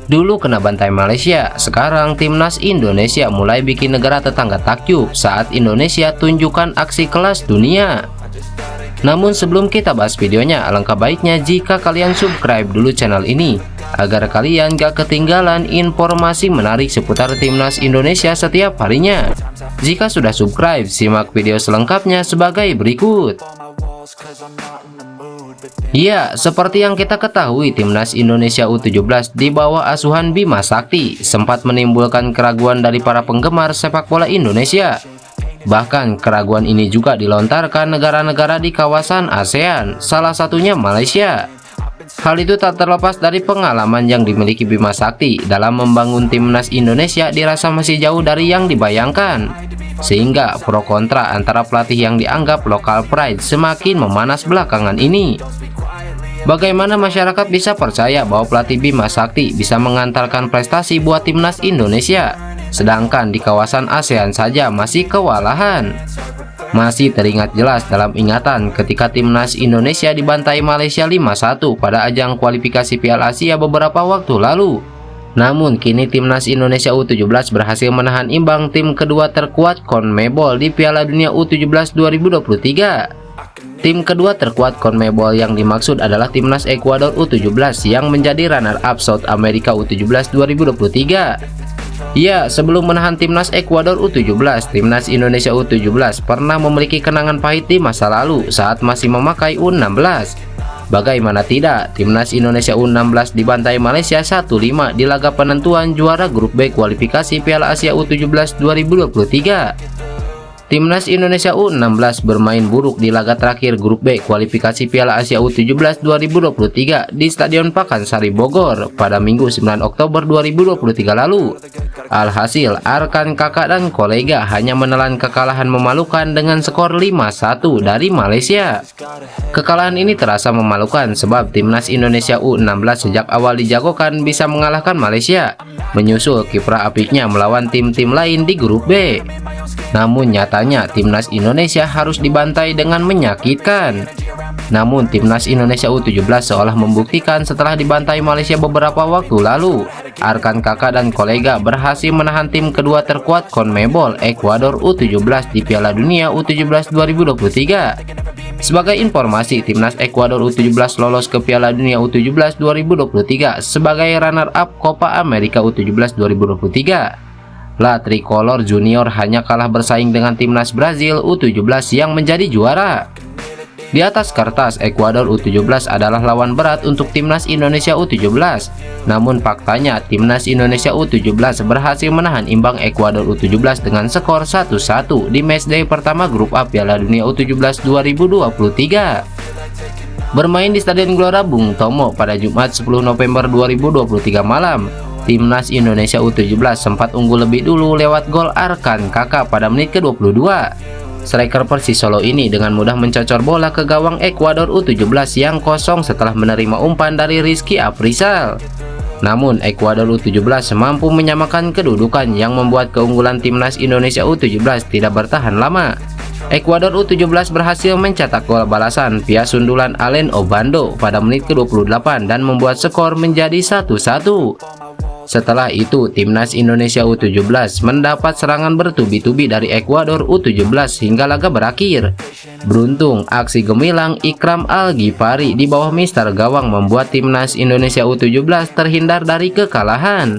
Dulu kena bantai Malaysia, sekarang timnas Indonesia mulai bikin negara tetangga takjub saat Indonesia tunjukkan aksi kelas dunia. Namun sebelum kita bahas videonya, alangkah baiknya jika kalian subscribe dulu channel ini agar kalian gak ketinggalan informasi menarik seputar timnas Indonesia setiap harinya. Jika sudah subscribe, simak video selengkapnya sebagai berikut. Ya, seperti yang kita ketahui, timnas Indonesia U17 di bawah asuhan Bima Sakti sempat menimbulkan keraguan dari para penggemar sepak bola Indonesia. Bahkan keraguan ini juga dilontarkan negara-negara di kawasan ASEAN, salah satunya Malaysia. Hal itu tak terlepas dari pengalaman yang dimiliki Bima Sakti dalam membangun timnas Indonesia dirasa masih jauh dari yang dibayangkan, sehingga pro kontra antara pelatih yang dianggap local pride semakin memanas belakangan ini. Bagaimana masyarakat bisa percaya bahwa pelatih Bima Sakti bisa mengantarkan prestasi buat timnas Indonesia, sedangkan di kawasan ASEAN saja masih kewalahan? Masih teringat jelas dalam ingatan ketika timnas Indonesia dibantai Malaysia 5-1 pada ajang kualifikasi Piala Asia beberapa waktu lalu. Namun kini timnas Indonesia U17 berhasil menahan imbang tim kedua terkuat CONMEBOL di Piala Dunia U17 2023. Tim kedua terkuat CONMEBOL yang dimaksud adalah timnas Ekuador U17 yang menjadi runner-up South America U17 2023. Ya, sebelum menahan timnas Ekuador U17, timnas Indonesia U17 pernah memiliki kenangan pahit di masa lalu saat masih memakai U16. Bagaimana tidak, timnas Indonesia U16 dibantai Malaysia 1-5 di laga penentuan juara grup B kualifikasi Piala Asia U17 2023. Timnas Indonesia U16 bermain buruk di laga terakhir grup B kualifikasi Piala Asia U17 2023 di Stadion Pakansari Bogor pada Minggu 9 Oktober 2023 lalu. Alhasil, Arkan kakak dan kolega hanya menelan kekalahan memalukan dengan skor 5-1 dari Malaysia. Kekalahan ini terasa memalukan sebab timnas Indonesia U16 sejak awal dijagokan bisa mengalahkan Malaysia, menyusul kiprah apiknya melawan tim-tim lain di grup B. Namun nyatanya timnas Indonesia harus dibantai dengan menyakitkan. Namun timnas Indonesia U17 seolah membuktikan setelah dibantai Malaysia beberapa waktu lalu, Arkan kakak dan kolega berhasil menahan tim kedua terkuat CONMEBOL Ekuador U17 di Piala Dunia U17 2023. Sebagai informasi, timnas Ekuador U17 lolos ke Piala Dunia U17 2023 sebagai runner-up Copa America U17 2023. La Tricolor Junior hanya kalah bersaing dengan timnas Brazil U17 yang menjadi juara. Di atas kertas, Ekuador U17 adalah lawan berat untuk timnas Indonesia U17. Namun faktanya, timnas Indonesia U17 berhasil menahan imbang Ekuador U17 dengan skor 1-1 di matchday pertama grup A Piala Dunia U17 2023. Bermain di Stadion Gelora Bung Tomo pada Jumat 10 November 2023 malam, timnas Indonesia U17 sempat unggul lebih dulu lewat gol Arkan kakak pada menit ke-22. Striker Persis Solo ini dengan mudah mencocor bola ke gawang Ekuador U17 yang kosong setelah menerima umpan dari Rizky Aprizal. Namun Ekuador U17 mampu menyamakan kedudukan yang membuat keunggulan timnas Indonesia U17 tidak bertahan lama. Ekuador U17 berhasil mencetak gol balasan via sundulan Allen Obando pada menit ke-28 dan membuat skor menjadi 1-1. Setelah itu, timnas Indonesia U17 mendapat serangan bertubi-tubi dari Ekuador U17 hingga laga berakhir. Beruntung, aksi gemilang Ikram Al-Ghifari di bawah mister gawang membuat timnas Indonesia U17 terhindar dari kekalahan.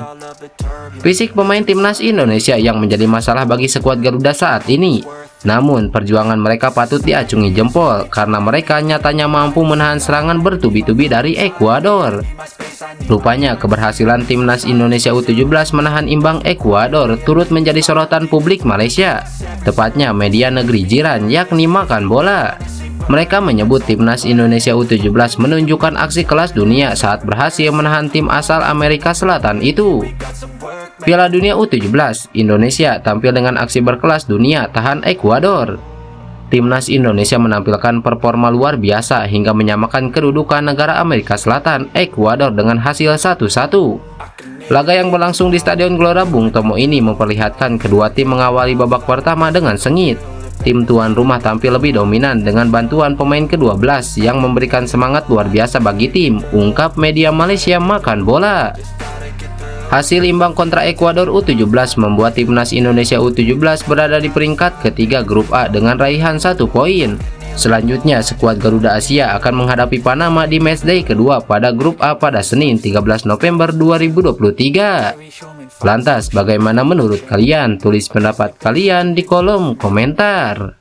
Fisik pemain timnas Indonesia yang menjadi masalah bagi skuad Garuda saat ini. Namun, perjuangan mereka patut diacungi jempol karena mereka nyatanya mampu menahan serangan bertubi-tubi dari Ekuador. Rupanya keberhasilan timnas Indonesia U17 menahan imbang Ekuador turut menjadi sorotan publik Malaysia, tepatnya media negeri jiran yakni Makan Bola. Mereka menyebut timnas Indonesia U17 menunjukkan aksi kelas dunia saat berhasil menahan tim asal Amerika Selatan itu. Piala Dunia U17, Indonesia tampil dengan aksi berkelas dunia tahan Ekuador. Timnas Indonesia menampilkan performa luar biasa hingga menyamakan kedudukan negara Amerika Selatan Ekuador dengan hasil 1-1. Laga yang berlangsung di Stadion Gelora Bung Tomo ini memperlihatkan kedua tim mengawali babak pertama dengan sengit. Tim tuan rumah tampil lebih dominan dengan bantuan pemain ke-12 yang memberikan semangat luar biasa bagi tim, ungkap media Malaysia Makan Bola. Hasil imbang kontra Ekuador U17 membuat timnas Indonesia U17 berada di peringkat ketiga grup A dengan raihan 1 poin. Selanjutnya, skuad Garuda Asia akan menghadapi Panama di matchday kedua pada grup A pada Senin 13 November 2023. Lantas, bagaimana menurut kalian? Tulis pendapat kalian di kolom komentar.